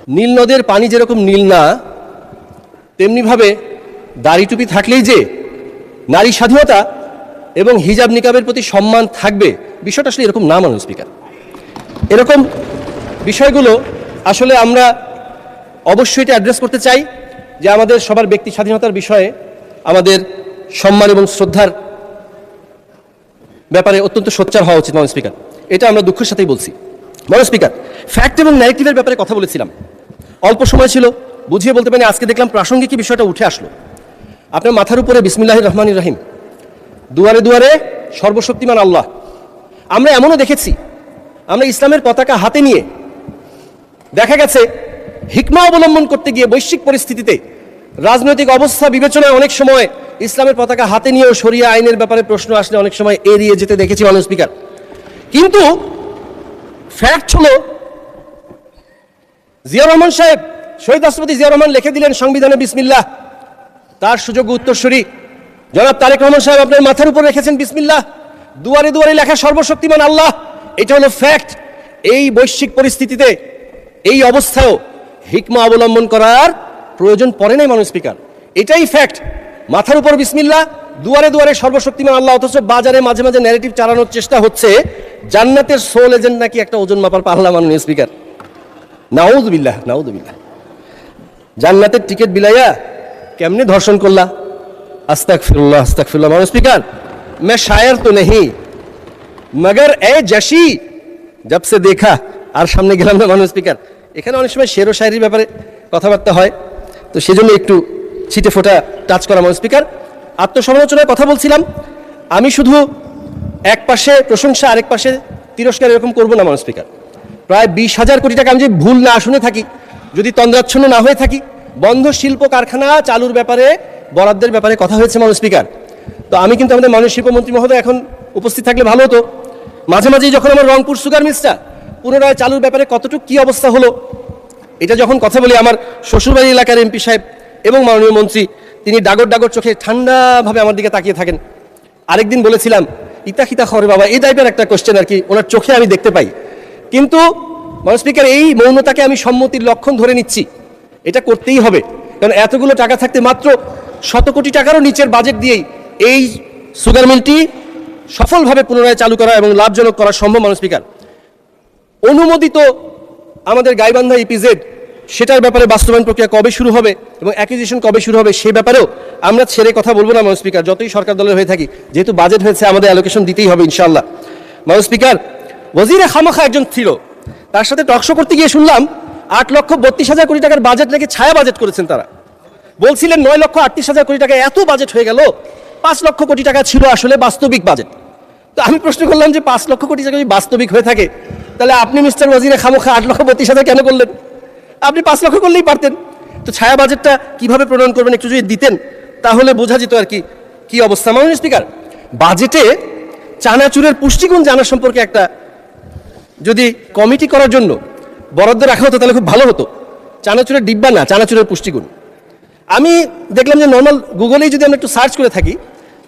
নীল নদের পানি যেরকম নীল না, তেমনিভাবে দাড়ি টুপি থাকলেই যে নারী স্বাধীনতা এবং হিজাব নিকাবের প্রতি সম্মান থাকবে, বিষয়টা আসলে এরকম না। মাননীয় স্পিকার, এরকম বিষয়গুলো আসলে আমরা অবশ্যই এটা অ্যাড্রেস করতে চাই যে আমাদের সবার ব্যক্তি স্বাধীনতার বিষয়ে আমাদের সম্মান এবং শ্রদ্ধার ব্যাপারে অত্যন্ত সোচ্চার হওয়া উচিত। মাননীয় স্পিকার, এটা আমরা দুঃখের সাথেই বলছি। মাননীয় স্পিকার, ফ্যাক্ট এবং ন্যারেটিভের ব্যাপারে কথা বলেছিলাম, অল্প সময় ছিল, বুঝিয়ে বলতে পারি। আজকে দেখলাম প্রাসঙ্গিক বিষয়টা উঠে আসলো। আপনার মাথার উপরে বিসমিল্লাহির রহমানির রহিম, দুয়ারে দুয়ারে সর্বশক্তিমান আল্লাহ। আমরা এমনও দেখেছি, আমরা ইসলামের পতাকা হাতে নিয়ে দেখা গেছে হিকমা অবলম্বন করতে গিয়ে বৈশ্বিক পরিস্থিতিতে রাজনৈতিক অবস্থা বিবেচনায় অনেক সময় ইসলামের পতাকা হাতে নিয়েও শরিয়া আইনের ব্যাপারে প্রশ্ন আসলে অনেক সময় এড়িয়ে যেতে দেখেছি। মাননীয় স্পিকার, কিন্তু ফ্যাক্ট হলো জিয়া রহমান সাহেব, শহীদ রাষ্ট্রপতি জিয়া রহমান লিখে দিলেন সংবিধানে বিসমিল্লাহ। তার সুযোগ্য উত্তরসূরি জনাব তারেক রহমান সাহেব আপনার মাথার উপর রেখেছেন বিসমিল্লাহ। দুয়ারে দুয়ারে লেখা সর্বশক্তিমান আল্লাহ, এটা হলো ফ্যাক্ট। এই বৈশ্বিক পরিস্থিতিতে, এই অবস্থায়ও হিকমা অবলম্বন করার প্রয়োজন পড়ে নাই। মাননীয় স্পিকার, এটাই ফ্যাক্ট। মাথার উপর বিসমিল্লাহ, দুয়ারে দুয়ারে সর্বশক্তিমান আল্লাহ, অথচ বাজারে মাঝে মাঝে ন্যারেটিভ চালানোর চেষ্টা হচ্ছে জান্নাতের সোল এজেন্ট নাকি একটা ওজন মাপার পাল্লা। মাননীয় স্পিকার, নাউযুবিল্লাহ নাউযুবিল্লাহ। জান্নাতের টিকিট বিলাইয়া কেমনে ধর্ষণ করলা? আস্তাগফিরুল্লাহ আস্তাগফিরুল্লাহ। মাননীয় স্পিকার, मैं शायर तो नहीं मगर ए जशी जब से देखा। আর সামনে গেলাম না। মাননীয় স্পিকার, এখানে অনেক সময় শের ও শায়েরির ব্যাপারে কথাবার্তা হয়, তো সেজন্য একটু ছিটে ফোটা টাচ করা। মাননীয় স্পিকার, আত্মসমালোচনার কথা বলছিলাম। আমি শুধু এক পাশে প্রশংসা আরেক পাশে তিরস্কার এরকম করবো না। মাননীয় স্পিকার, প্রায় 20,000 কোটি টাকা আমি যদি ভুল না শুনে থাকি, যদি তন্দ্রাচ্ছন্ন না হয়ে থাকি, বন্ধ শিল্প কারখানা চালুর ব্যাপারে, বরাদ্দের ব্যাপারে কথা হয়েছে। মাননীয় স্পিকার, তো আমি কিন্তু আমাদের মাননীয় শিল্পমন্ত্রী মহোদয় এখন উপস্থিত থাকলে ভালো হতো। মাঝে মাঝেই যখন আমার রংপুর সুগার মিলসটা পুনরায় চালুর ব্যাপারে কতটুকু কী অবস্থা হলো, এটা যখন কথা বলি, আমার শ্বশুরবাড়ি এলাকার এমপি সাহেব এবং মাননীয় মন্ত্রী তিনি ডাগর ডাগর চোখে ঠান্ডাভাবে আমার দিকে তাকিয়ে থাকেন। আরেকদিন বলেছিলাম ইতাখিতা খবরে বাবা, এই টাইপের একটা কোশ্চেন আর কি ওনার চোখে আমি দেখতে পাই। কিন্তু মাননীয় স্পিকার, এই মৌনতাকে আমি সম্মতির লক্ষণ ধরে নিচ্ছি। এটা করতেই হবে, কারণ এতগুলো টাকা থাকতে মাত্র 100 কোটি টাকারও নিচের বাজেট দিয়েই এই সুগার মিলটি সফলভাবে পুনরায় চালু করা এবং লাভজনক করা সম্ভব। মাননীয় স্পিকার, অনুমোদিত আমাদের গাইবান্ধা ইপিজেড, সেটার ব্যাপারে বাস্তবায়ন প্রক্রিয়া কবে শুরু হবে এবং অ্যাকুইজিশন কবে শুরু হবে সে ব্যাপারেও আমরা ছেড়ে কথা বলবো না। মাননীয় স্পিকার, যতই সরকার দলের হয়ে থাকি, যেহেতু বাজেট হয়েছে আমাদের অ্যালোকেশন দিতেই হবে ইনশাআল্লাহ। মাননীয় স্পিকার, ওয়াজিরে খামাখা একজন ছিল, তার সাথে টকশো করতে গিয়ে শুনলাম 8,32,000 কোটি টাকার বাজেট নাকি ছায়া বাজেট করেছেন তারা। বলছিলেন 9,38,000 কোটি টাকা এত বাজেট হয়ে গেল, 5 লক্ষ কোটি টাকা ছিল আসলে বাস্তবিক বাজেট। তো আমি প্রশ্ন করলাম যে 5 লক্ষ কোটি টাকা যদি বাস্তবিক হয়ে থাকে, তাহলে আপনি মিস্টার ওয়াজিরে খামোখা 8,32,000 কেন করলেন? আপনি 5 লক্ষ করলেই পারতেন। তো ছায়া বাজেটটা কিভাবে প্রণয়ন করবেন একটু যদি দিতেন তাহলে বোঝা যেত আর কি কি অবস্থা। মাননীয় স্পিকার, বাজেটে চানাচুরের পুষ্টিগুণ জানা সম্পর্কে একটা যদি কমিটি করার জন্য বরাদ্দ রাখা হতো তাহলে খুব ভালো হতো। চানাচুরের ডিব্বা না, চানাচুরের পুষ্টিগুণ। আমি দেখলাম যে নর্মাল গুগলেই যদি আমরা একটু সার্চ করে থাকি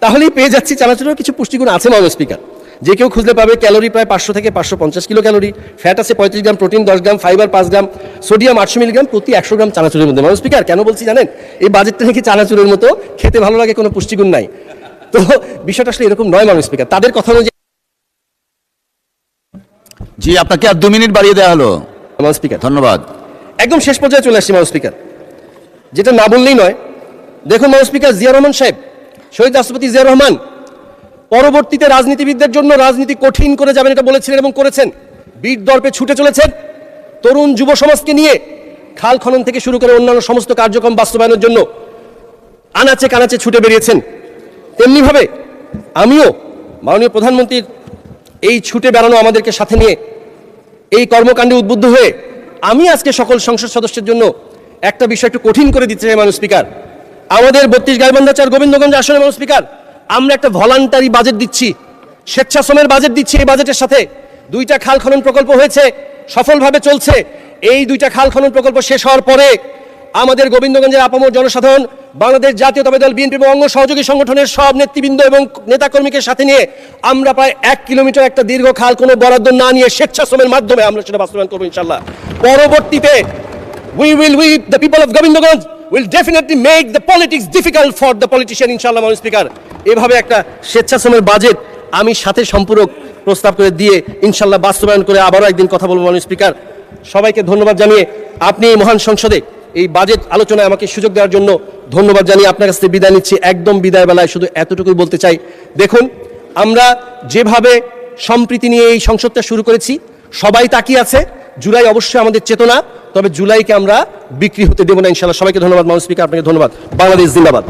তাহলেই পেয়ে যাচ্ছি চানাচুরের কিছু পুষ্টিগুণ আছে। মাননীয় স্পিকার, যে কেউ খুঁজলে পাবে। ক্যালোরি প্রায় 500 থেকে 550 কিলো ক্যালোরি, ফ্যাট আছে 35 গ্রাম, প্রোটিন 10 গ্রাম, ফাইবার 5 গ্রাম, সোডিয়াম 800 মিলিগ্রাম প্রতি 100 গ্রাম চানাচুরের মধ্যে। মাননীয় স্পিকার, কেন বলছি জানেন? এই বাজেটটা নাকি চানাচুরের মতো খেতে ভালো লাগে, কোনো পুষ্টিগুণ নাই। তো বিষয়টা আসলে এরকম নয়। মাননীয় স্পিকার, তাদের কথা অনুযায়ী। জি, আপনাকে আর 2 মিনিট বাড়িয়ে দেওয়া হলো। মাননীয় স্পিকার, ধন্যবাদ। একদম শেষ পর্যায়ে চলে আসছি। মাননীয় স্পিকার, যেটা না বললেই নয়, দেখুন মাননীয় স্পিকার, জিয়া রহমান সাহেব, শহীদ রাষ্ট্রপতি জিয়া রহমান পরবর্তীতে রাজনীতিবিদদের জন্য রাজনীতি কঠিন করে যাবেন এটা বলেছিলেন এবং করেছেন। বীর দর্পে ছুটে চলেছেন তরুণ যুব সমাজকে নিয়ে, খাল খনন থেকে শুরু করে অন্যান্য সমস্ত কার্যক্রম বাস্তবায়নের জন্য আনাচে কানাচে ছুটে বেরিয়েছেন। তেমনিভাবে আমিও মাননীয় প্রধানমন্ত্রীর এই ছুটে বেড়ানো আমাদেরকে সাথে নিয়ে এই কর্মকাণ্ডে উদ্বুদ্ধ হয়ে আমি আজকে সকল সংসদ সদস্যের জন্য একটা বিষয় একটু কঠিন করে দিতে চাই। মাননীয় স্পিকার, আমাদের 32 গাইবান্ধা 4 গোবিন্দগঞ্জ আসনে মাননীয় স্পিকার, আমরা একটা ভলান্টারি বাজেট দিচ্ছি, স্বেচ্ছাশ্রমের বাজেট দিচ্ছি। এই বাজেটের সাথে 2টা খাল খনন প্রকল্প হয়েছে, সফলভাবে চলছে। এই 2টা খাল খনন প্রকল্প শেষ হওয়ার পরে আমাদের গোবিন্দগঞ্জের আপামর জনসাধারণ, বাংলাদেশ জাতীয়তাবাদী দল বিএনপি এবং অঙ্গ সহযোগী সংগঠনের সব নেতৃবৃন্দ এবং নেতাকর্মীকে সাথে নিয়ে আমরা প্রায় 1 কিলোমিটার একটা দীর্ঘ খাল কোনো বরাদ্দ না নিয়ে স্বেচ্ছাশ্রমের মাধ্যমে আমরা সেটা বাস্তবায়ন করবো ইনশাল্লাহ। পরবর্তীতে we the people of Gobindganj will definitely make the politics difficult for the politician inshallah মাননীয় স্পিকার। এভাবে একটা স্বেচ্ছাশ্রমের বাজেট আমি সাথে সম্পূরক প্রস্তাব করে দিয়ে ইনশাল্লাহ বাস্তবায়ন করে আবারও একদিন কথা বলবো মাননীয় স্পিকার। সবাইকে ধন্যবাদ জানিয়ে আপনি এই মহান সংসদে এই বাজেট আলোচনায় আমাকে সুযোগ দেওয়ার জন্য ধন্যবাদ জানিয়ে আপনার কাছ থেকে বিদায় নিচ্ছি। একদম বিদায় বেলায় শুধু এতটুকুই বলতে চাই, দেখুন আমরা যেভাবে সম্প্রীতি নিয়ে এই সংসদটা শুরু করেছি, সবাই তাকিয়ে আছে। জুলাই অবশ্যই আমাদের চেতনা, তবে জুলাইকে আমরা বিক্রি হতে দেব না ইনশাল্লাহ। সবাইকে ধন্যবাদ মাননীয় স্পিকার, আপনাকে ধন্যবাদ। বাংলাদেশ জিন্দাবাদ।